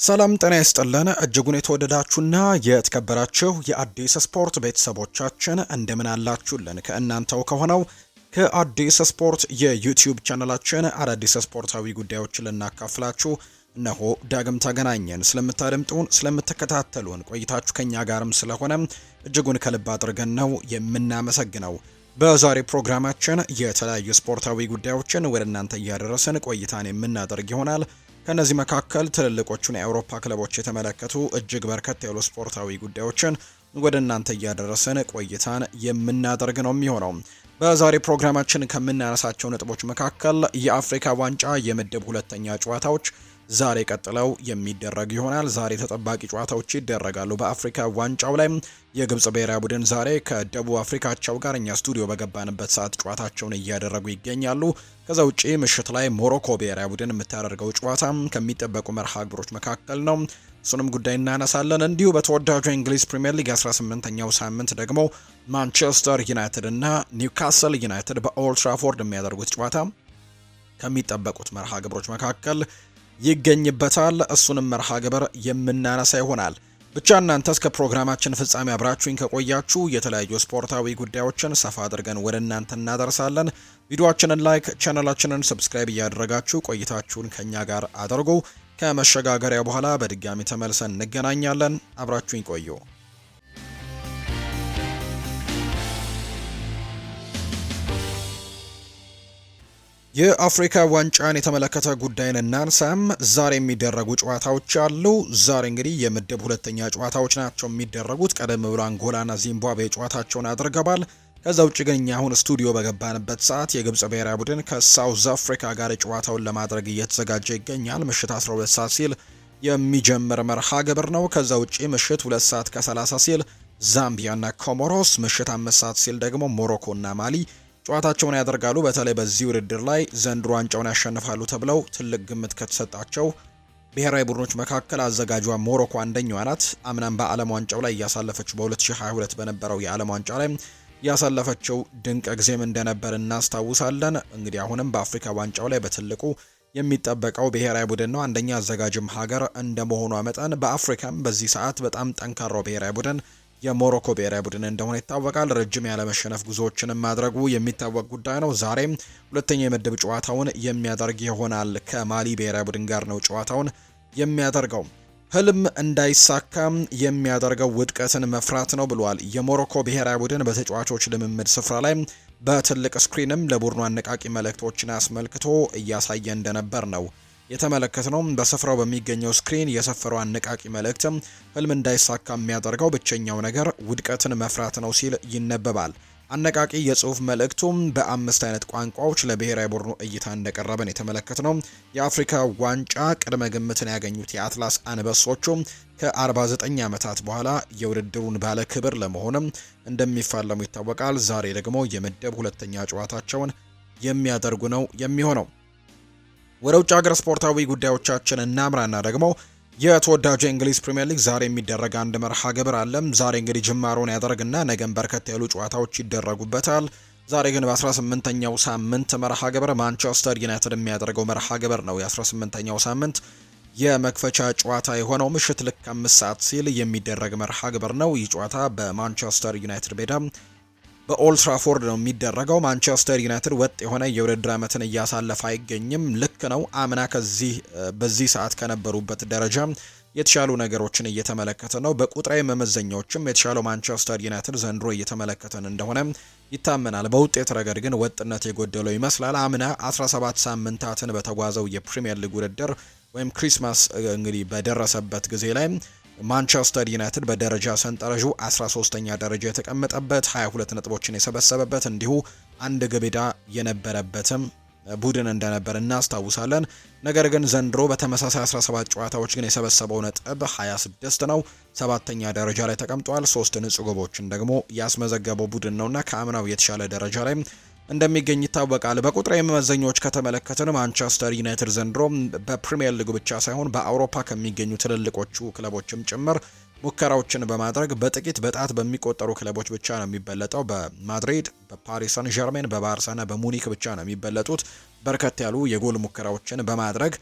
ሰላም ጤና ይስጥልን እጅጉን የተወደዳችሁና የተከበራችሁ የአዲስ ስፖርት ቤተሰቦቻችን እንደምን አላችሁልን? ከእናንተው ከሆነው ከአዲስ ስፖርት የዩቲዩብ ቻናላችን አዳዲስ ስፖርታዊ ጉዳዮችን ልናካፍላችሁ እነሆ ዳግም ተገናኘን። ስለምታደምጡን ስለምትከታተሉን ቆይታችሁ ከኛ ጋርም ስለሆነ እጅጉን ከልብ አድርገን ነው የምናመሰግነው። በዛሬ ፕሮግራማችን የተለያዩ ስፖርታዊ ጉዳዮችን ወደ እናንተ እያደረስን ቆይታን የምናደርግ ይሆናል። ከነዚህ መካከል ትልልቆቹን የአውሮፓ ክለቦች የተመለከቱ እጅግ በርከት ያሉ ስፖርታዊ ጉዳዮችን ወደ እናንተ እያደረስን ቆይታን የምናደርግ ነው የሚሆነው። በዛሬ ፕሮግራማችን ከምናነሳቸው ነጥቦች መካከል የአፍሪካ ዋንጫ የምድብ ሁለተኛ ጨዋታዎች ዛሬ ቀጥለው የሚደረግ ይሆናል። ዛሬ ተጠባቂ ጨዋታዎች ይደረጋሉ። በአፍሪካ ዋንጫው ላይ የግብጽ ብሔራዊ ቡድን ዛሬ ከደቡብ አፍሪካቸው ጋር እኛ ስቱዲዮ በገባንበት ሰዓት ጨዋታቸውን እያደረጉ ይገኛሉ። ከዛ ውጪ ምሽት ላይ ሞሮኮ ብሔራዊ ቡድን የምታደርገው ጨዋታ ከሚጠበቁ መርሃ ግብሮች መካከል ነው። እሱንም ጉዳይ እናነሳለን። እንዲሁ በተወዳጁ የእንግሊዝ ፕሪምየር ሊግ 18ኛው ሳምንት ደግሞ ማንቸስተር ዩናይትድ እና ኒውካስል ዩናይትድ በኦልድ ትራፎርድ የሚያደርጉት ጨዋታ ከሚጠበቁት መርሃ ግብሮች መካከል ይገኝበታል። እሱንም መርሃ ግብር የምናነሳ ይሆናል። ብቻ እናንተ እስከ ፕሮግራማችን ፍጻሜ አብራችሁኝ ከቆያችሁ የተለያዩ ስፖርታዊ ጉዳዮችን ሰፋ አድርገን ወደ እናንተ እናደርሳለን። ቪዲዮአችንን ላይክ፣ ቻናላችንን ሰብስክራይብ እያደረጋችሁ ቆይታችሁን ከኛ ጋር አድርጉ። ከመሸጋገሪያ በኋላ በድጋሚ ተመልሰን እንገናኛለን። አብራችሁኝ ቆዩ። የአፍሪካ ዋንጫን የተመለከተ ጉዳይን እናንሳም። ዛሬ የሚደረጉ ጨዋታዎች አሉ። ዛሬ እንግዲህ የምድብ ሁለተኛ ጨዋታዎች ናቸው የሚደረጉት። ቀደም ብሎ አንጎላና ዚምባብዌ ጨዋታቸውን አድርገዋል። ከዛ ውጭ ግን እኛ አሁን ስቱዲዮ በገባንበት ሰዓት የግብጽ ብሔራዊ ቡድን ከሳውዝ አፍሪካ ጋር ጨዋታውን ለማድረግ እየተዘጋጀ ይገኛል። ምሽት 12 ሰዓት ሲል የሚጀምር መርሃ ግብር ነው። ከዛ ውጭ ምሽት 2 ሰዓት ከ30 ሲል ዛምቢያና ኮሞሮስ፣ ምሽት 5 ሰዓት ሲል ደግሞ ሞሮኮና ማሊ ጨዋታቸውን ያደርጋሉ። በተለይ በዚህ ውድድር ላይ ዘንድሮ ዋንጫውን ያሸንፋሉ ተብለው ትልቅ ግምት ከተሰጣቸው ብሔራዊ ቡድኖች መካከል አዘጋጇ ሞሮኮ አንደኛዋ ናት። አምናም በዓለም ዋንጫው ላይ እያሳለፈችው በ2022 በነበረው የዓለም ዋንጫ ላይ ያሳለፈችው ድንቅ ጊዜም እንደነበር እናስታውሳለን። እንግዲህ አሁንም በአፍሪካ ዋንጫው ላይ በትልቁ የሚጠበቀው ብሔራዊ ቡድን ነው። አንደኛ አዘጋጅም ሀገር እንደመሆኗ መጠን በአፍሪካም በዚህ ሰዓት በጣም ጠንካራው ብሔራዊ ቡድን የሞሮኮ ብሔራዊ ቡድን እንደሆነ ይታወቃል። ረጅም ያለመሸነፍ ጉዞዎችንም ማድረጉ የሚታወቅ ጉዳይ ነው። ዛሬም ሁለተኛ የምድብ ጨዋታውን የሚያደርግ ይሆናል። ከማሊ ብሔራዊ ቡድን ጋር ነው ጨዋታውን የሚያደርገው። ህልም እንዳይሳካም የሚያደርገው ውድቀትን መፍራት ነው ብሏል። የሞሮኮ ብሔራዊ ቡድን በተጫዋቾች ልምምድ ስፍራ ላይ በትልቅ ስክሪንም ለቡድኑ አነቃቂ መልእክቶችን አስመልክቶ እያሳየ እንደነበር ነው የተመለከትነው። በስፍራው በሚገኘው ስክሪን የሰፈረው አነቃቂ መልእክትም ህልም እንዳይሳካ የሚያደርገው ብቸኛው ነገር ውድቀትን መፍራት ነው ሲል ይነበባል። አነቃቂ የጽሁፍ መልእክቱም በ5 አይነት ቋንቋዎች ለብሔራዊ ቡድኑ እይታ እንደቀረበን የተመለከትነው። የአፍሪካ ዋንጫ ቅድመ ግምትን ያገኙት የአትላስ አንበሶቹ ከ49 ዓመታት በኋላ የውድድሩን ባለ ክብር ለመሆንም እንደሚፋለሙ ይታወቃል። ዛሬ ደግሞ የምድብ ሁለተኛ ጨዋታቸውን የሚያደርጉ ነው የሚሆነው። ወደ ውጭ ሀገር ስፖርታዊ ጉዳዮቻችን እናምራና ደግሞ የተወዳጁ የእንግሊዝ ፕሪምየር ሊግ ዛሬ የሚደረግ አንድ መርሃ ግብር አለ። ዛሬ እንግዲህ ጅማሮን ያደርግና ነገም በርከት ያሉ ጨዋታዎች ይደረጉበታል። ዛሬ ግን በ18ኛው ሳምንት መርሃ ግብር ማንቸስተር ዩናይትድ የሚያደርገው መርሃ ግብር ነው። የ18ኛው ሳምንት የመክፈቻ ጨዋታ የሆነው ምሽት ልክ 5 ሰዓት ሲል የሚደረግ መርሃ ግብር ነው። ይህ ጨዋታ በማንቸስተር ዩናይትድ ሜዳ በኦልድ ትራፎርድ ነው የሚደረገው። ማንቸስተር ዩናይትድ ወጥ የሆነ የውድድር ዓመትን እያሳለፈ አይገኝም። ልክ ነው። አምና በዚህ ሰዓት ከነበሩበት ደረጃ የተሻሉ ነገሮችን እየተመለከተ ነው። በቁጥራዊ መመዘኛዎችም የተሻለው ማንቸስተር ዩናይትድ ዘንድሮ እየተመለከተን እንደሆነ ይታመናል። በውጤት ረገድ ግን ወጥነት የጎደለው ይመስላል። አምና 17 ሳምንታትን በተጓዘው የፕሪሚየር ሊግ ውድድር ወይም ክሪስማስ እንግዲህ በደረሰበት ጊዜ ላይ ማንቸስተር ዩናይትድ በደረጃ ሰንጠረዡ 13ኛ ደረጃ የተቀመጠበት 22 ነጥቦችን የሰበሰበበት እንዲሁ አንድ ግብ ዕዳ የነበረበትም ቡድን እንደነበር እናስታውሳለን። ነገር ግን ዘንድሮ በተመሳሳይ 17 ጨዋታዎች ግን የሰበሰበው ነጥብ 26 ነው። 7ኛ ደረጃ ላይ ተቀምጧል። 3 ንጹህ ግቦችን ደግሞ ያስመዘገበው ቡድን ነውና ከአምናው የተሻለ ደረጃ ላይ እንደሚገኝ ይታወቃል። በቁጥራዊ መመዘኛዎች ከተመለከትን ማንቸስተር ዩናይትድ ዘንድሮ በፕሪሚየር ሊግ ብቻ ሳይሆን በአውሮፓ ከሚገኙ ትልልቆቹ ክለቦችም ጭምር ሙከራዎችን በማድረግ በጥቂት በጣት በሚቆጠሩ ክለቦች ብቻ ነው የሚበለጠው። በማድሪድ፣ በፓሪስ ሰን ዠርሜን፣ በባርሳና በሙኒክ ብቻ ነው የሚበለጡት። በርከት ያሉ የጎል ሙከራዎችን በማድረግ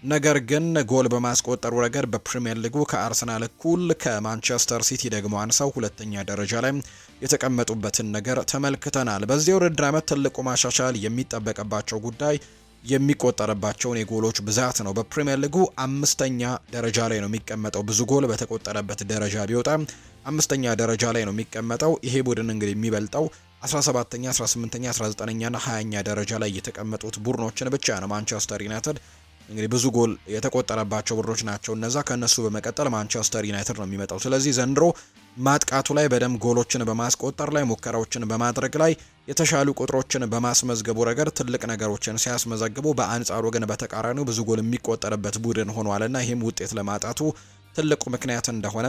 ነገር ግን ጎል በማስቆጠሩ ረገድ በፕሪሚየር ሊጉ ከአርሰናል እኩል ከማንቸስተር ሲቲ ደግሞ አንሰው ሁለተኛ ደረጃ ላይ የተቀመጡበትን ነገር ተመልክተናል። በዚህ ውድድር ዓመት ትልቁ ማሻሻል የሚጠበቅባቸው ጉዳይ የሚቆጠርባቸውን የጎሎች ብዛት ነው። በፕሪሚየር ሊጉ 5ኛ ደረጃ ላይ ነው የሚቀመጠው። ብዙ ጎል በተቆጠረበት ደረጃ ቢወጣም 5ኛ ደረጃ ላይ ነው የሚቀመጠው። ይሄ ቡድን እንግዲህ የሚበልጠው 17ኛ፣ 18ኛ፣ 19ኛ እና 20ኛ ደረጃ ላይ የተቀመጡት ቡድኖችን ብቻ ነው። ማንቸስተር ዩናይትድ እንግዲህ ብዙ ጎል የተቆጠረባቸው ቡድኖች ናቸው እነዛ። ከነሱ በመቀጠል ማንቸስተር ዩናይትድ ነው የሚመጣው። ስለዚህ ዘንድሮ ማጥቃቱ ላይ በደንብ ጎሎችን በማስቆጠር ላይ ሙከራዎችን በማድረግ ላይ የተሻሉ ቁጥሮችን በማስመዝገቡ ረገድ ትልቅ ነገሮችን ሲያስመዘግቡ፣ በአንጻሩ ግን በተቃራኒው ብዙ ጎል የሚቆጠርበት ቡድን ሆኗልና ይህም ውጤት ለማጣቱ ትልቁ ምክንያት እንደሆነ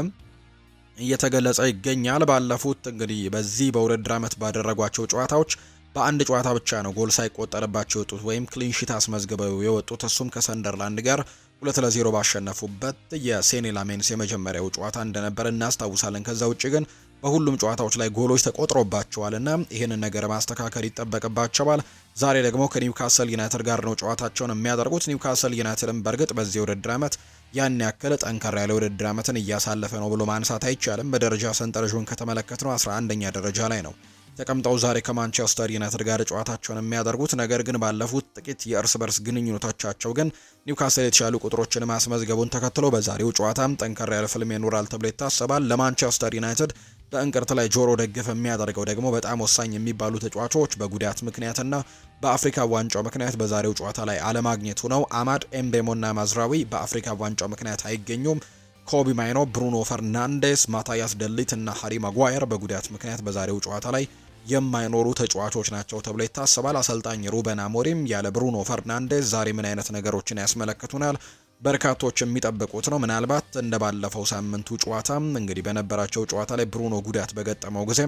እየተገለጸ ይገኛል። ባለፉት እንግዲህ በዚህ በውድድር ዓመት ባደረጓቸው ጨዋታዎች በአንድ ጨዋታ ብቻ ነው ጎል ሳይቆጠርባቸው የወጡት ወይም ክሊንሺት አስመዝግበው የወጡት። እሱም ከሰንደርላንድ ጋር 2-0 ባሸነፉበት የሴኒ ላሜንስ የመጀመሪያው ጨዋታ እንደነበር እናስታውሳለን። ከዛ ውጭ ግን በሁሉም ጨዋታዎች ላይ ጎሎች ተቆጥሮባቸዋልና ይህንን ነገር ማስተካከል ይጠበቅባቸዋል። ዛሬ ደግሞ ከኒውካስል ዩናይትድ ጋር ነው ጨዋታቸውን የሚያደርጉት። ኒውካስል ዩናይትድም በእርግጥ በዚህ ውድድር ዓመት ያን ያክል ጠንከር ያለ ውድድር ዓመትን እያሳለፈ ነው ብሎ ማንሳት አይቻልም። በደረጃ ሰንጠረዡን ከተመለከትነው 11ኛ ደረጃ ላይ ነው ተቀምጠው ዛሬ ከማንቸስተር ዩናይትድ ጋር ጨዋታቸውን የሚያደርጉት። ነገር ግን ባለፉት ጥቂት የእርስ በርስ ግንኙነቶቻቸው ግን ኒውካስል የተሻሉ ቁጥሮችን ማስመዝገቡን ተከትሎ በዛሬው ጨዋታም ጠንከር ያለ ፍልሚያ ይኖራል ተብሎ ይታሰባል። ለማንቸስተር ዩናይትድ በእንቅርት ላይ ጆሮ ደግፍ የሚያደርገው ደግሞ በጣም ወሳኝ የሚባሉ ተጫዋቾች በጉዳት ምክንያትና በአፍሪካ ዋንጫው ምክንያት በዛሬው ጨዋታ ላይ አለማግኘቱ ነው። አማድ ኤምቤሞና ማዝራዊ በአፍሪካ ዋንጫው ምክንያት አይገኙም። ኮቢ ማይኖ፣ ብሩኖ ፈርናንዴስ፣ ማታያስ ደሊት እና ሃሪ ማጓየር በጉዳት ምክንያት በዛሬው ጨዋታ ላይ የማይኖሩ ተጫዋቾች ናቸው ተብሎ ይታሰባል። አሰልጣኝ ሩበን አሞሪም ያለ ብሩኖ ፈርናንዴስ ዛሬ ምን አይነት ነገሮችን ያስመለክቱናል? በርካቶች የሚጠብቁት ነው። ምናልባት እንደ ባለፈው ሳምንቱ ጨዋታ እንግዲህ በነበራቸው ጨዋታ ላይ ብሩኖ ጉዳት በገጠመው ጊዜ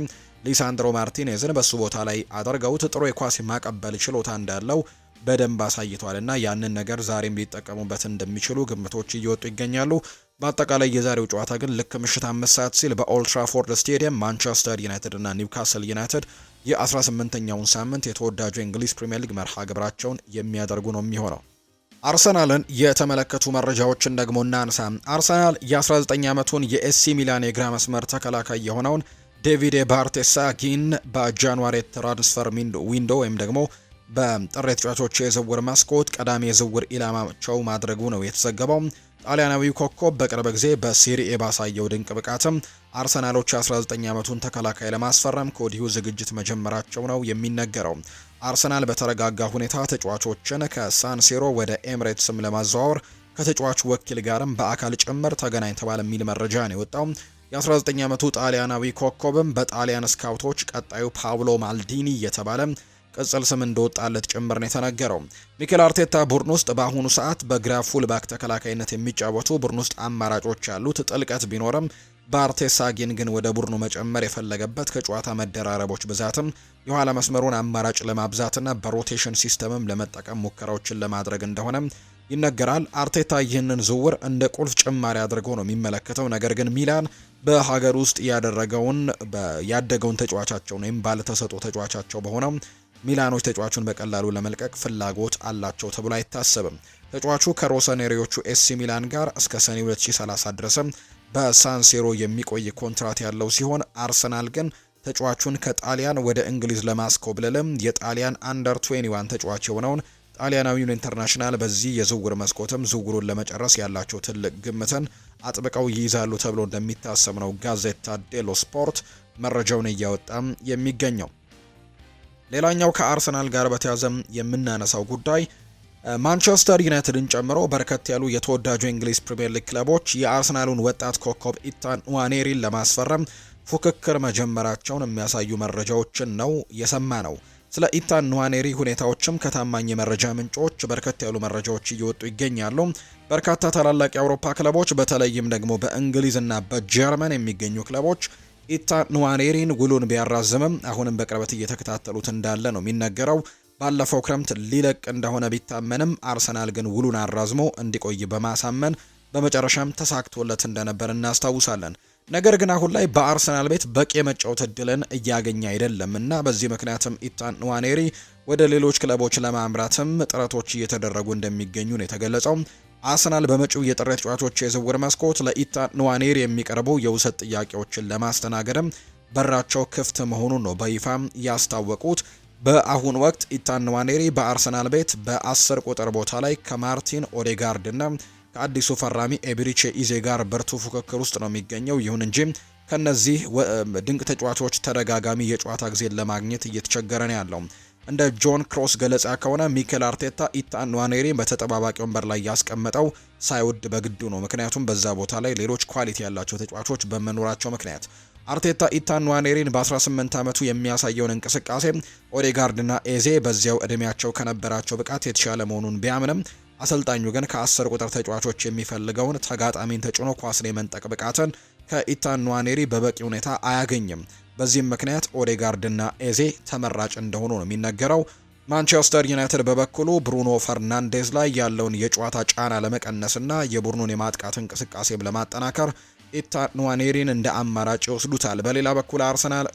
ሊሳንድሮ ማርቲኔዝን በሱ ቦታ ላይ አድርገውት ጥሩ የኳስ ማቀበል ችሎታ እንዳለው በደንብ አሳይቷል እና ያንን ነገር ዛሬም ሊጠቀሙበት እንደሚችሉ ግምቶች እየወጡ ይገኛሉ። በአጠቃላይ የዛሬው ጨዋታ ግን ልክ ምሽት 5 ሰዓት ሲል በኦልድ ትራፎርድ ስቴዲየም ማንቸስተር ዩናይትድ እና ኒውካስል ዩናይትድ የ18ኛውን ሳምንት የተወዳጁ የእንግሊዝ ፕሪምየር ሊግ መርሃ ግብራቸውን የሚያደርጉ ነው የሚሆነው። አርሰናልን የተመለከቱ መረጃዎችን ደግሞ እናንሳ። አርሰናል የ19 ዓመቱን የኤሲ ሚላን የግራ መስመር ተከላካይ የሆነውን ዴቪድ ባርቴሳጊን በጃንዋሪ ትራንስፈር ዊንዶ ወይም ደግሞ በጥር ተጫዋቾች የዝውውር መስኮት ቀዳሚ የዝውውር ኢላማቸው ማድረጉ ነው የተዘገበው። ጣሊያናዊው ኮከብ በቅርብ ጊዜ በሴሪኤ ባሳየው ድንቅ ብቃትም አርሰናሎች 19 ዓመቱን ተከላካይ ለማስፈረም ከወዲሁ ዝግጅት መጀመራቸው ነው የሚነገረው። አርሰናል በተረጋጋ ሁኔታ ተጫዋቾችን ከሳንሲሮ ወደ ኤምሬትስም ለማዘዋወር ከተጫዋቹ ወኪል ጋርም በአካል ጭምር ተገናኝተዋል የሚል መረጃ ነው የወጣው። የ19 ዓመቱ ጣሊያናዊ ኮከብም በጣሊያን ስካውቶች ቀጣዩ ፓውሎ ማልዲኒ እየተባለ ቅጽል ስም እንደወጣለት ጭምር ነው የተነገረው። ሚኬል አርቴታ ቡድን ውስጥ በአሁኑ ሰዓት በግራ ፉልባክ ተከላካይነት የሚጫወቱ ቡድን ውስጥ አማራጮች ያሉት ጥልቀት ቢኖርም ባርቴሳጊን ግን ወደ ቡድኑ መጨመር የፈለገበት ከጨዋታ መደራረቦች ብዛትም የኋላ መስመሩን አማራጭ ለማብዛትና በሮቴሽን ሲስተምም ለመጠቀም ሙከራዎችን ለማድረግ እንደሆነ ይነገራል። አርቴታ ይህንን ዝውውር እንደ ቁልፍ ጭማሪ አድርጎ ነው የሚመለከተው። ነገር ግን ሚላን በሀገር ውስጥ ያደገውን ተጫዋቻቸውን ወይም ባለተሰጥኦ ተጫዋቻቸው በሆነው ሚላኖች ተጫዋቹን በቀላሉ ለመልቀቅ ፍላጎት አላቸው ተብሎ አይታሰብም። ተጫዋቹ ከሮሰኔሪዎቹ ኤሲ ሚላን ጋር እስከ ሰኔ 2030 ድረስም በሳንሲሮ የሚቆይ ኮንትራት ያለው ሲሆን አርሰናል ግን ተጫዋቹን ከጣሊያን ወደ እንግሊዝ ለማስኮብለልም የጣሊያን አንደር 21 ተጫዋች የሆነውን ጣሊያናዊውን ኢንተርናሽናል በዚህ የዝውውር መስኮትም ዝውውሩን ለመጨረስ ያላቸው ትልቅ ግምትን አጥብቀው ይይዛሉ ተብሎ እንደሚታሰብ ነው ጋዜታ ዴሎ ስፖርት መረጃውን እያወጣም የሚገኘው። ሌላኛው ከአርሰናል ጋር በተያያዘ የምናነሳው ጉዳይ ማንቸስተር ዩናይትድን ጨምሮ በርከት ያሉ የተወዳጁ የእንግሊዝ ፕሪምየር ሊግ ክለቦች የአርሰናሉን ወጣት ኮከብ ኢታን ንዋኔሪን ለማስፈረም ፉክክር መጀመራቸውን የሚያሳዩ መረጃዎችን ነው የሰማ ነው። ስለ ኢታን ንዋኔሪ ሁኔታዎችም ከታማኝ የመረጃ ምንጮች በርከት ያሉ መረጃዎች እየወጡ ይገኛሉ። በርካታ ታላላቅ የአውሮፓ ክለቦች በተለይም ደግሞ በእንግሊዝና በጀርመን የሚገኙ ክለቦች ኢታን ንዋኔሪን ውሉን ቢያራዝምም አሁንም በቅርበት እየተከታተሉት እንዳለ ነው የሚነገረው። ባለፈው ክረምት ሊለቅ እንደሆነ ቢታመንም አርሰናል ግን ውሉን አራዝሞ እንዲቆይ በማሳመን በመጨረሻም ተሳክቶለት እንደነበር እናስታውሳለን። ነገር ግን አሁን ላይ በአርሰናል ቤት በቂ የመጫወት እድልን እያገኘ አይደለም እና በዚህ ምክንያትም ኢታን ንዋኔሪ ወደ ሌሎች ክለቦች ለማምራትም ጥረቶች እየተደረጉ እንደሚገኙ ነው የተገለጸው። አርሰናል በመጪው የጥር ተጫዋቾች የዝውውር መስኮት ለኢታን ንዋኔሪ የሚቀርቡ የውሰት ጥያቄዎችን ለማስተናገድም በራቸው ክፍት መሆኑን ነው በይፋ ያስታወቁት። በአሁን ወቅት ኢታን ንዋኔሪ በአርሰናል ቤት በ10 ቁጥር ቦታ ላይ ከማርቲን ኦዴጋርድ እና ከአዲሱ ፈራሚ ኤብሪቼ ኢዜ ጋር ብርቱ ፉክክር ውስጥ ነው የሚገኘው። ይሁን እንጂ ከነዚህ ድንቅ ተጫዋቾች ተደጋጋሚ የጨዋታ ጊዜን ለማግኘት እየተቸገረ ነው ያለው። እንደ ጆን ክሮስ ገለጻ ከሆነ ሚኬል አርቴታ ኢታን ንዋኔሪ በተጠባባቂ ወንበር ላይ ያስቀመጠው ሳይወድ በግዱ ነው። ምክንያቱም በዛ ቦታ ላይ ሌሎች ኳሊቲ ያላቸው ተጫዋቾች በመኖራቸው ምክንያት አርቴታ ኢታን ንዋኔሪን በ18 ዓመቱ የሚያሳየውን እንቅስቃሴ ኦዴጋርድና ኤዜ በዚያው እድሜያቸው ከነበራቸው ብቃት የተሻለ መሆኑን ቢያምንም አሰልጣኙ ግን ከ10 ቁጥር ተጫዋቾች የሚፈልገውን ተጋጣሚን ተጭኖ ኳስን የመንጠቅ ብቃትን ከኢታን ንዋኔሪ በበቂ ሁኔታ አያገኝም። በዚህም ምክንያት ኦዴጋርድና ኤዜ ተመራጭ እንደሆኑ ነው የሚነገረው። ማንቸስተር ዩናይትድ በበኩሉ ብሩኖ ፈርናንዴዝ ላይ ያለውን የጨዋታ ጫና ለመቀነስና የቡድኑን የማጥቃት እንቅስቃሴም ለማጠናከር ኢታን ንዋኔሪን እንደ አማራጭ ይወስዱታል። በሌላ በኩል አርሰናል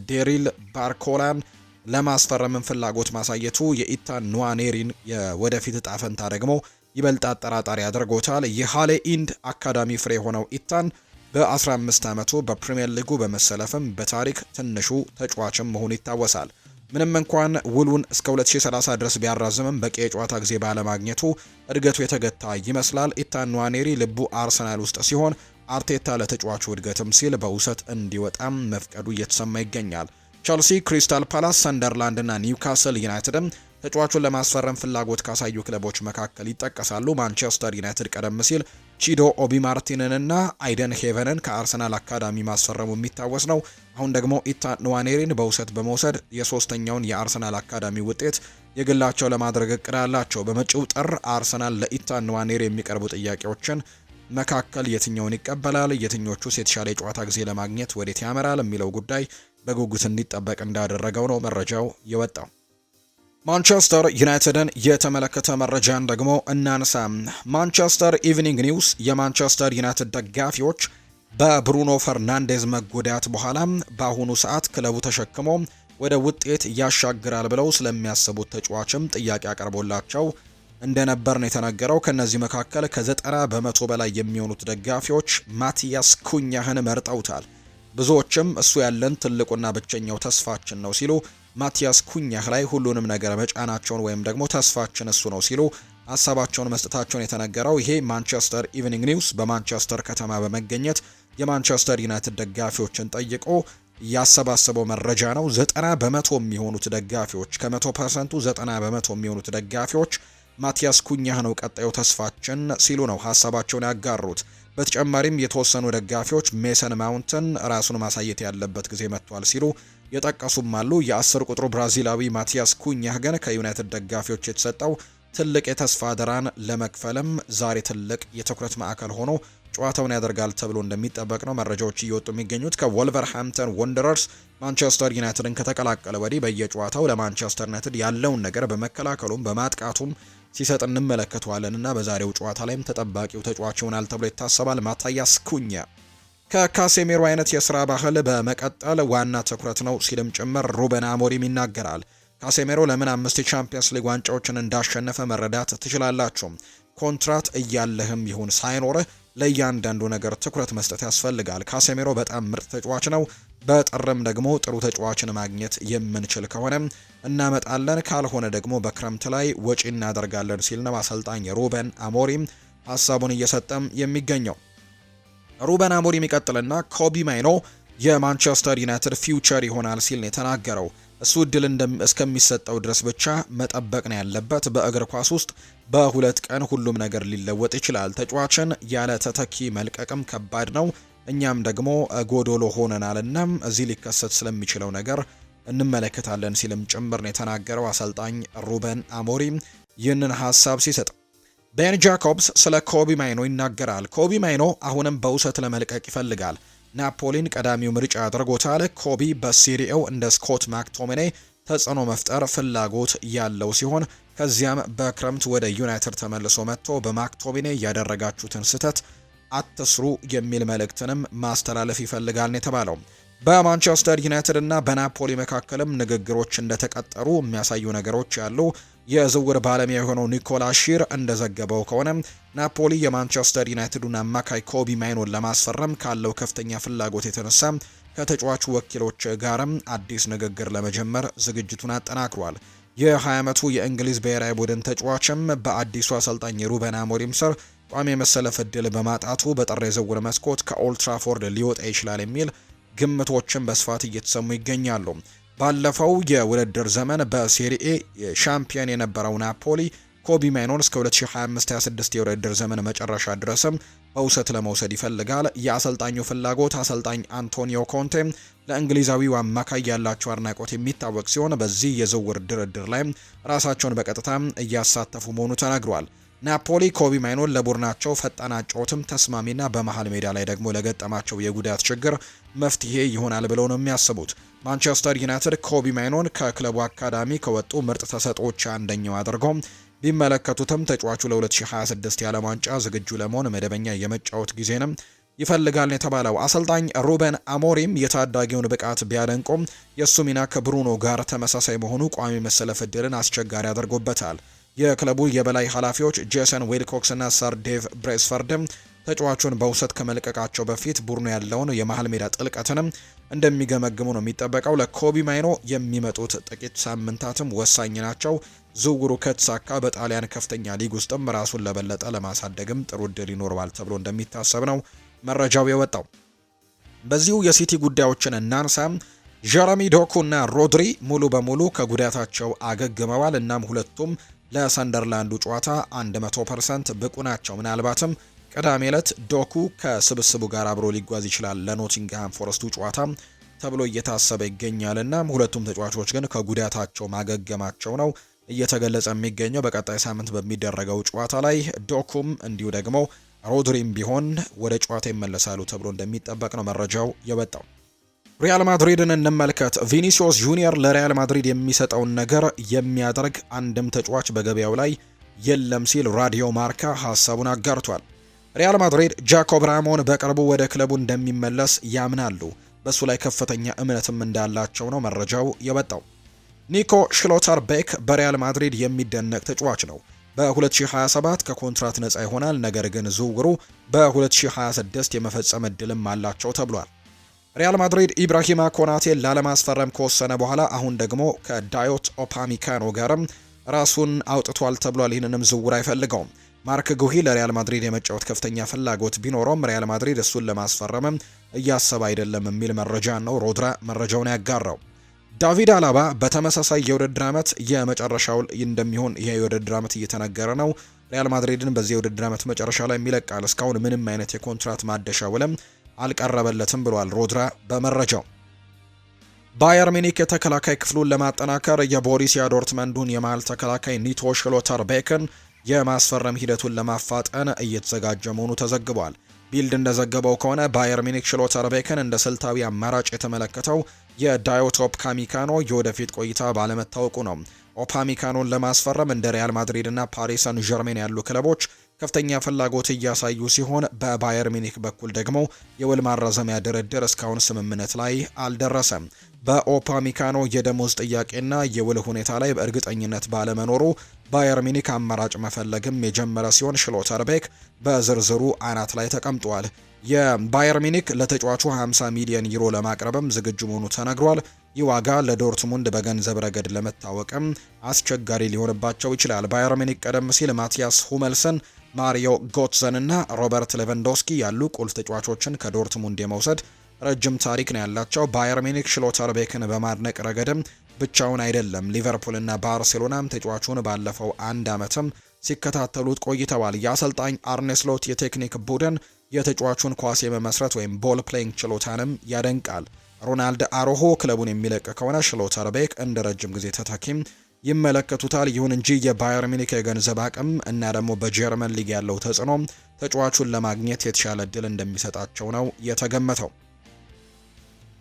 ዴሪል ባርኮላን ለማስፈረምን ፍላጎት ማሳየቱ የኢታን ንዋኔሪን የወደፊት እጣ ፈንታ ደግሞ ይበልጥ አጠራጣሪ አድርጎታል። የሃሌ ኢንድ አካዳሚ ፍሬ የሆነው ኢታን በ15 ዓመቱ በፕሪሚየር ሊጉ በመሰለፍም በታሪክ ትንሹ ተጫዋችም መሆኑ ይታወሳል። ምንም እንኳን ውሉን እስከ 2030 ድረስ ቢያራዝምም በቂ የጨዋታ ጊዜ ባለማግኘቱ እድገቱ የተገታ ይመስላል። ኢታን ንዋኔሪ ልቡ አርሰናል ውስጥ ሲሆን አርቴታ ለተጫዋቹ እድገትም ሲል በውሰት እንዲወጣም መፍቀዱ እየተሰማ ይገኛል። ቸልሲ፣ ክሪስታል ፓላስ፣ ሰንደርላንድ እና ኒውካስል ዩናይትድም ተጫዋቹን ለማስፈረም ፍላጎት ካሳዩ ክለቦች መካከል ይጠቀሳሉ። ማንቸስተር ዩናይትድ ቀደም ሲል ቺዶ ኦቢ ማርቲንንና አይደን ሄቨንን ከአርሰናል አካዳሚ ማስፈረሙ የሚታወስ ነው። አሁን ደግሞ ኢታን ንዋኔሪን በውሰት በመውሰድ የሶስተኛውን የአርሰናል አካዳሚ ውጤት የግላቸው ለማድረግ እቅድ አላቸው። በመጪው ጥር አርሰናል ለኢታን ንዋኔሪ የሚቀርቡ ጥያቄዎችን መካከል የትኛውን ይቀበላል፣ የትኞቹስ የተሻለ የጨዋታ ጊዜ ለማግኘት ወዴት ያመራል የሚለው ጉዳይ በጉጉት እንዲጠበቅ እንዳደረገው ነው መረጃው የወጣው። ማንቸስተር ዩናይትድን የተመለከተ መረጃን ደግሞ እናንሳ። ማንቸስተር ኢቭኒንግ ኒውስ የማንቸስተር ዩናይትድ ደጋፊዎች በብሩኖ ፈርናንዴዝ መጎዳት በኋላ በአሁኑ ሰዓት ክለቡ ተሸክሞ ወደ ውጤት ያሻግራል ብለው ስለሚያስቡት ተጫዋችም ጥያቄ አቀርቦላቸው እንደነበር ነው የተነገረው። ከነዚህ መካከል ከ90 በመቶ በላይ የሚሆኑት ደጋፊዎች ማቲያስ ኩኛህን መርጠውታል። ብዙዎችም እሱ ያለን ትልቁና ብቸኛው ተስፋችን ነው ሲሉ ማቲያስ ኩኛህ ላይ ሁሉንም ነገር መጫናቸውን ወይም ደግሞ ተስፋችን እሱ ነው ሲሉ ሀሳባቸውን መስጠታቸውን የተነገረው። ይሄ ማንቸስተር ኢቭኒንግ ኒውስ በማንቸስተር ከተማ በመገኘት የማንቸስተር ዩናይትድ ደጋፊዎችን ጠይቆ ያሰባሰበው መረጃ ነው። 90 በመቶ የሚሆኑት ደጋፊዎች ከ100%ቱ 90 በመቶ የሚሆኑት ደጋፊዎች ማቲያስ ኩኛህ ነው ቀጣዩ ተስፋችን ሲሉ ነው ሀሳባቸውን ያጋሩት። በተጨማሪም የተወሰኑ ደጋፊዎች ሜሰን ማውንትን ራሱን ማሳየት ያለበት ጊዜ መጥቷል ሲሉ የጠቀሱም አሉ። የ10 ቁጥሩ ብራዚላዊ ማቲያስ ኩኛህ ግን ከዩናይትድ ደጋፊዎች የተሰጠው ትልቅ የተስፋ አደራን ለመክፈልም ዛሬ ትልቅ የትኩረት ማዕከል ሆኖ ጨዋታውን ያደርጋል ተብሎ እንደሚጠበቅ ነው መረጃዎች እየወጡ የሚገኙት። ከወልቨርሃምፕተን ወንደረርስ ማንቸስተር ዩናይትድን ከተቀላቀለ ወዲህ በየጨዋታው ለማንቸስተር ዩናይትድ ያለውን ነገር በመከላከሉም በማጥቃቱም ሲሰጥ እንመለከተዋለን እና በዛሬው ጨዋታ ላይም ተጠባቂው ተጫዋች ይሆናል ተብሎ ይታሰባል። ማቲያስ ኩኛ ከካሴሜሮ አይነት የስራ ባህል በመቀጠል ዋና ትኩረት ነው ሲልም ጭምር ሩበን አሞሪም ይናገራል። ካሴሜሮ ለምን 5 የቻምፒየንስ ሊግ ዋንጫዎችን እንዳሸነፈ መረዳት ትችላላችሁ። ኮንትራት እያለህም ይሁን ሳይኖርህ ለእያንዳንዱ ነገር ትኩረት መስጠት ያስፈልጋል። ካሴሜሮ በጣም ምርጥ ተጫዋች ነው። በጥርም ደግሞ ጥሩ ተጫዋችን ማግኘት የምንችል ከሆነ እናመጣለን፣ ካልሆነ ደግሞ በክረምት ላይ ወጪ እናደርጋለን ሲል ነው አሰልጣኝ ሩበን አሞሪም ሀሳቡን እየሰጠም የሚገኘው። ሩበን አሞሪም ይቀጥልና ኮቢ ማይኖ የማንቸስተር ዩናይትድ ፊውቸር ይሆናል ሲል ነው የተናገረው። እሱ እድል እስከሚሰጠው ድረስ ብቻ መጠበቅ ነው ያለበት። በእግር ኳስ ውስጥ በሁለት ቀን ሁሉም ነገር ሊለወጥ ይችላል። ተጫዋችን ያለ ተተኪ መልቀቅም ከባድ ነው። እኛም ደግሞ ጎዶሎ ሆነናልና እዚህ ሊከሰት ስለሚችለው ነገር እንመለከታለን ሲልም ጭምር ነው የተናገረው አሰልጣኝ ሩበን አሞሪም ይህንን ሀሳብ ሲሰጥ። ቤን ጃኮብስ ስለ ኮቢ ማይኖ ይናገራል። ኮቢ ማይኖ አሁንም በውሰት ለመልቀቅ ይፈልጋል። ናፖሊን ቀዳሚው ምርጫ አድርጎታል። ኮቢ በሲሪኤው እንደ ስኮት ማክቶሚኔ ተጽዕኖ መፍጠር ፍላጎት ያለው ሲሆን ከዚያም በክረምት ወደ ዩናይትድ ተመልሶ መጥቶ በማክቶሚኔ ያደረጋችሁትን ስህተት አትስሩ የሚል መልእክትንም ማስተላለፍ ይፈልጋል ነው የተባለው። በማንቸስተር ዩናይትድ እና በናፖሊ መካከልም ንግግሮች እንደተቀጠሩ የሚያሳዩ ነገሮች ያሉ የዝውውር ባለሙያ የሆነው ኒኮላ ሺር እንደዘገበው ከሆነ ናፖሊ የማንቸስተር ዩናይትዱን አማካይ ኮቢ ማይኖን ለማስፈረም ካለው ከፍተኛ ፍላጎት የተነሳ ከተጫዋቹ ወኪሎች ጋርም አዲስ ንግግር ለመጀመር ዝግጅቱን አጠናክሯል። የ20 ዓመቱ የእንግሊዝ ብሔራዊ ቡድን ተጫዋችም በአዲሱ አሰልጣኝ ሩበን አሞሪም ስር ቋሚ የመሰለፍ ዕድል በማጣቱ በጥር የዝውውር መስኮት ከኦልትራፎርድ ሊወጣ ይችላል የሚል ግምቶችን በስፋት እየተሰሙ ይገኛሉ። ባለፈው የውድድር ዘመን በሴሪኤ ሻምፒዮን የነበረው ናፖሊ ኮቢ ማይኖን እስከ 2025-26 የውድድር ዘመን መጨረሻ ድረስም በውሰት ለመውሰድ ይፈልጋል። የአሰልጣኙ ፍላጎት አሰልጣኝ አንቶኒዮ ኮንቴ ለእንግሊዛዊው አማካይ ያላቸው አድናቆት የሚታወቅ ሲሆን በዚህ የዝውውር ድርድር ላይ ራሳቸውን በቀጥታ እያሳተፉ መሆኑ ተነግሯል። ናፖሊ ኮቢ ማይኖን ለቡድናቸው ፈጣን አጨዋወትም ተስማሚና በመሃል ሜዳ ላይ ደግሞ ለገጠማቸው የጉዳት ችግር መፍትሄ ይሆናል ብለው ነው የሚያስቡት። ማንቸስተር ዩናይትድ ኮቢ ማይኖን ከክለቡ አካዳሚ ከወጡ ምርጥ ተሰጥኦዎች አንደኛው አድርገው ቢመለከቱትም ተጫዋቹ ለ2026 የዓለም ዋንጫ ዝግጁ ለመሆን መደበኛ የመጫወት ጊዜንም ይፈልጋል የተባለው አሰልጣኝ ሩበን አሞሪም የታዳጊውን ብቃት ቢያደንቁም የእሱ ሚና ከብሩኖ ጋር ተመሳሳይ መሆኑ ቋሚ መሰለፍ ዕድልን አስቸጋሪ አድርጎበታል። የክለቡ የበላይ ኃላፊዎች ጄሰን ዊልኮክስ እና ሰር ዴቭ ብሬስፈርድም ተጫዋቹን በውሰት ከመልቀቃቸው በፊት ቡድኑ ያለውን የመሃል ሜዳ ጥልቀትንም እንደሚገመግሙ ነው የሚጠበቀው። ለኮቢ ማይኖ የሚመጡት ጥቂት ሳምንታትም ወሳኝ ናቸው። ዝውውሩ ከተሳካ በጣሊያን ከፍተኛ ሊግ ውስጥም ራሱን ለበለጠ ለማሳደግም ጥሩ እድል ይኖረዋል ተብሎ እንደሚታሰብ ነው መረጃው የወጣው። በዚሁ የሲቲ ጉዳዮችን እናንሳ። ጀረሚ ዶኩ እና ሮድሪ ሙሉ በሙሉ ከጉዳታቸው አገግመዋል። እናም ሁለቱም ለሰንደርላንዱ ጨዋታ 100% ብቁ ናቸው። ምናልባትም ቅዳሜ ዕለት ዶኩ ከስብስቡ ጋር አብሮ ሊጓዝ ይችላል ለኖቲንግሃም ፎረስቱ ጨዋታ ተብሎ እየታሰበ ይገኛልና ሁለቱም ተጫዋቾች ግን ከጉዳታቸው ማገገማቸው ነው እየተገለጸ የሚገኘው። በቀጣይ ሳምንት በሚደረገው ጨዋታ ላይ ዶኩም እንዲሁ ደግሞ ሮድሪም ቢሆን ወደ ጨዋታ ይመለሳሉ ተብሎ እንደሚጠበቅ ነው መረጃው የወጣው። ሪያል ማድሪድን እንመልከት። ቪኒሲዮስ ጁኒየር ለሪያል ማድሪድ የሚሰጠውን ነገር የሚያደርግ አንድም ተጫዋች በገበያው ላይ የለም ሲል ራዲዮ ማርካ ሀሳቡን አጋርቷል። ሪያል ማድሪድ ጃኮብ ራሞን በቅርቡ ወደ ክለቡ እንደሚመለስ ያምናሉ። በሱ ላይ ከፍተኛ እምነትም እንዳላቸው ነው መረጃው የወጣው። ኒኮ ሽሎተር ቤክ በሪያል ማድሪድ የሚደነቅ ተጫዋች ነው። በ2027 ከኮንትራት ነፃ ይሆናል። ነገር ግን ዝውውሩ በ2026 የመፈጸም እድልም አላቸው ተብሏል። ሪያል ማድሪድ ኢብራሂማ ኮናቴን ላለማስፈረም ከወሰነ በኋላ አሁን ደግሞ ከዳዮት ኦፓሚካኖ ጋርም ራሱን አውጥቷል ተብሏል። ይህንንም ዝውውር አይፈልገውም። ማርክ ጉሂ ለሪያል ማድሪድ የመጫወት ከፍተኛ ፍላጎት ቢኖረውም ሪያል ማድሪድ እሱን ለማስፈረምም እያሰበ አይደለም የሚል መረጃ ነው ሮድራ መረጃውን ያጋራው። ዳቪድ አላባ በተመሳሳይ የውድድር ዓመት የመጨረሻው እንደሚሆን ይሄ የውድድር ዓመት እየተነገረ ነው። ሪያል ማድሪድን በዚህ የውድድር ዓመት መጨረሻ ላይ የሚለቃል። እስካሁን ምንም አይነት የኮንትራት ማደሻ ውልም አልቀረበለትም ብሏል ሮድራ በመረጃው። ባየር ሚኒክ የተከላካይ ክፍሉን ለማጠናከር የቦሪሲያ ዶርትመንዱን የመሃል ተከላካይ ኒቶ ሽሎተር ቤክን የማስፈረም ሂደቱን ለማፋጠን እየተዘጋጀ መሆኑ ተዘግቧል። ቢልድ እንደዘገበው ከሆነ ባየር ሚኒክ ሽሎተር ቤክን እንደ ስልታዊ አማራጭ የተመለከተው የዳዮት ኦፓሚካኖ የወደፊት ቆይታ ባለመታወቁ ነው። ኦፓሚካኖን ለማስፈረም እንደ ሪያል ማድሪድ እና ፓሪስ ሰን ዠርሜን ያሉ ክለቦች ከፍተኛ ፍላጎት እያሳዩ ሲሆን በባየር ሚኒክ በኩል ደግሞ የውል ማራዘሚያ ድርድር እስካሁን ስምምነት ላይ አልደረሰም። በኦፓሚካኖ የደሞዝ ጥያቄና የውል ሁኔታ ላይ በእርግጠኝነት ባለመኖሩ ባየር ሚኒክ አማራጭ መፈለግም የጀመረ ሲሆን ሽሎተር ቤክ በዝርዝሩ አናት ላይ ተቀምጧል። የባየር ሚኒክ ለተጫዋቹ 50 ሚሊዮን ዩሮ ለማቅረብም ዝግጁ መሆኑ ተነግሯል። ይህ ዋጋ ለዶርትሙንድ በገንዘብ ረገድ ለመታወቅም አስቸጋሪ ሊሆንባቸው ይችላል። ባየር ሚኒክ ቀደም ሲል ማቲያስ ሁመልሰን፣ ማሪዮ ጎትዘን እና ሮበርት ሌቫንዶስኪ ያሉ ቁልፍ ተጫዋቾችን ከዶርትሙንድ የመውሰድ ረጅም ታሪክ ነው ያላቸው። ባየር ሚኒክ ሽሎተር ቤክን በማድነቅ ረገድም ብቻውን አይደለም። ሊቨርፑል እና ባርሴሎናም ተጫዋቹን ባለፈው አንድ ዓመትም ሲከታተሉት ቆይተዋል። የአሰልጣኝ አርኔ ስሎት የቴክኒክ ቡድን የተጫዋቹን ኳስ የመመስረት ወይም ቦል ፕሌይንግ ችሎታንም ያደንቃል። ሮናልድ አሮሆ ክለቡን የሚለቅ ከሆነ ሽሎተር ቤክ እንደ ረጅም ጊዜ ተተኪም ይመለከቱታል። ይሁን እንጂ የባየር ሚኒክ የገንዘብ አቅም እና ደግሞ በጀርመን ሊግ ያለው ተጽዕኖ ተጫዋቹን ለማግኘት የተሻለ እድል እንደሚሰጣቸው ነው የተገመተው።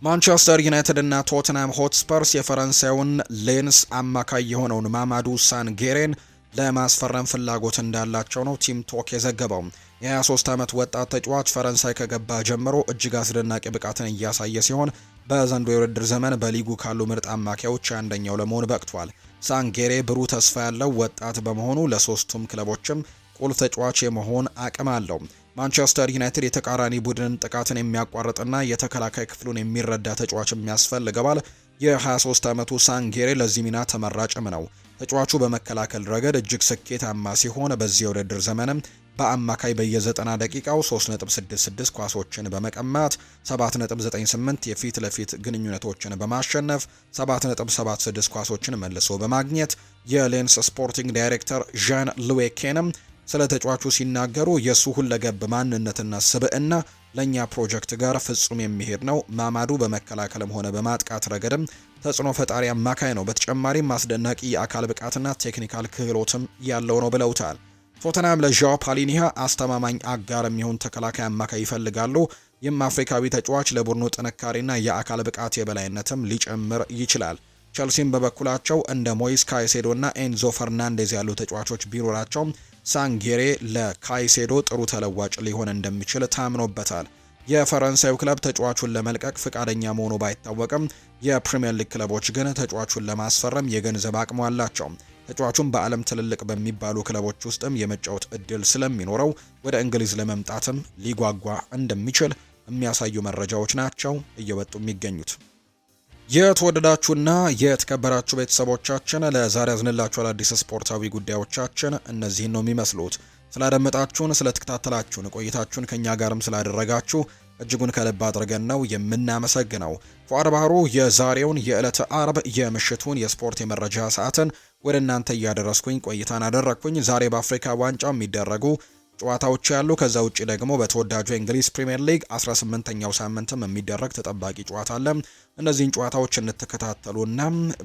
ማንቸስተር ዩናይትድ እና ቶትናም ሆትስፐርስ የፈረንሳዩን ሌንስ አማካይ የሆነውን ማማዱ ሳንጌሬን ለማስፈረም ፍላጎት እንዳላቸው ነው ቲም ቶክ የዘገበው። የ23 ዓመት ወጣት ተጫዋች ፈረንሳይ ከገባ ጀምሮ እጅግ አስደናቂ ብቃትን እያሳየ ሲሆን በዘንድሮው የውድድር ዘመን በሊጉ ካሉ ምርጥ አማካዮች አንደኛው ለመሆን በቅቷል። ሳንጌሬ ብሩህ ተስፋ ያለው ወጣት በመሆኑ ለሶስቱም ክለቦችም ቁልፍ ተጫዋች የመሆን አቅም አለው። ማንቸስተር ዩናይትድ የተቃራኒ ቡድን ጥቃትን የሚያቋርጥና የተከላካይ ክፍሉን የሚረዳ ተጫዋችም ያስፈልገዋል። የ23 ዓመቱ ሳንጌሬ ለዚህ ሚና ተመራጭም ነው። ተጫዋቹ በመከላከል ረገድ እጅግ ስኬታማ ሲሆን በዚህ የውድድር ዘመንም በአማካይ በየ90 ደቂቃው 3.66 ኳሶችን በመቀማት 7.98 የፊት ለፊት ግንኙነቶችን በማሸነፍ 7.76 ኳሶችን መልሶ በማግኘት የሌንስ ስፖርቲንግ ዳይሬክተር ዣን ሉዌኬንም ስለ ተጫዋቹ ሲናገሩ የሱ ሁለገብ ማንነትና ስብዕና ለኛ ፕሮጀክት ጋር ፍጹም የሚሄድ ነው። ማማዱ በመከላከልም ሆነ በማጥቃት ረገድም ተጽዕኖ ፈጣሪ አማካይ ነው። በተጨማሪም አስደናቂ የአካል ብቃትና ቴክኒካል ክህሎትም ያለው ነው ብለውታል። ቶተናም ለዣኦ ፓሊኒሃ አስተማማኝ አጋር የሚሆን ተከላካይ አማካይ ይፈልጋሉ። ይህም አፍሪካዊ ተጫዋች ለቡድኑ ጥንካሬና የአካል ብቃት የበላይነትም ሊጨምር ይችላል። ቸልሲም በበኩላቸው እንደ ሞይስ ካይሴዶና ኤንዞ ፈርናንዴዝ ያሉ ተጫዋቾች ቢኖራቸው ሳንጌሬ ለካይሴዶ ጥሩ ተለዋጭ ሊሆን እንደሚችል ታምኖበታል። የፈረንሳዩ ክለብ ተጫዋቹን ለመልቀቅ ፍቃደኛ መሆኑ ባይታወቅም የፕሪሚየር ሊግ ክለቦች ግን ተጫዋቹን ለማስፈረም የገንዘብ አቅሙ አላቸው። ተጫዋቹም በዓለም ትልልቅ በሚባሉ ክለቦች ውስጥም የመጫወት እድል ስለሚኖረው ወደ እንግሊዝ ለመምጣትም ሊጓጓ እንደሚችል የሚያሳዩ መረጃዎች ናቸው እየወጡ የሚገኙት። የተወደዳችሁና የተከበራችሁ ቤተሰቦቻችን ለዛሬ ያዝንላችሁ አዳዲስ ስፖርታዊ ጉዳዮቻችን እነዚህን ነው የሚመስሉት። ስላደመጣችሁን፣ ስለተከታተላችሁን፣ ቆይታችሁን ከኛ ጋርም ስላደረጋችሁ እጅጉን ከልብ አድርገን ነው የምናመሰግነው። ፉአድ ባህሩ የዛሬውን የዕለተ አርብ የምሽቱን የስፖርት የመረጃ ሰዓትን ወደ እናንተ እያደረስኩኝ ቆይታን አደረግኩኝ። ዛሬ በአፍሪካ ዋንጫ የሚደረጉ ጨዋታዎች ያሉ፣ ከዛ ውጪ ደግሞ በተወዳጁ የእንግሊዝ ፕሪሚየር ሊግ 18ኛው ሳምንትም የሚደረግ ተጠባቂ ጨዋታ አለ። እነዚህን ጨዋታዎች እንተከታተሉና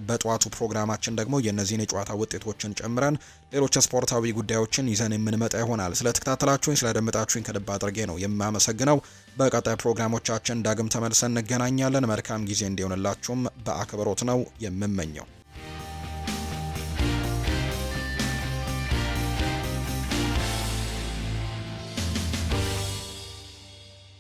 በጠዋቱ ፕሮግራማችን ደግሞ የእነዚህን የጨዋታ ውጤቶችን ጨምረን ሌሎች ስፖርታዊ ጉዳዮችን ይዘን የምንመጣ ይሆናል። ስለተከታተላችሁኝ፣ ስለደመጣችሁኝ ከልብ አድርጌ ነው የማመሰግነው። በቀጣይ ፕሮግራሞቻችን ዳግም ተመልሰን እንገናኛለን። መልካም ጊዜ እንዲሆንላችሁም በአክብሮት ነው የምመኘው።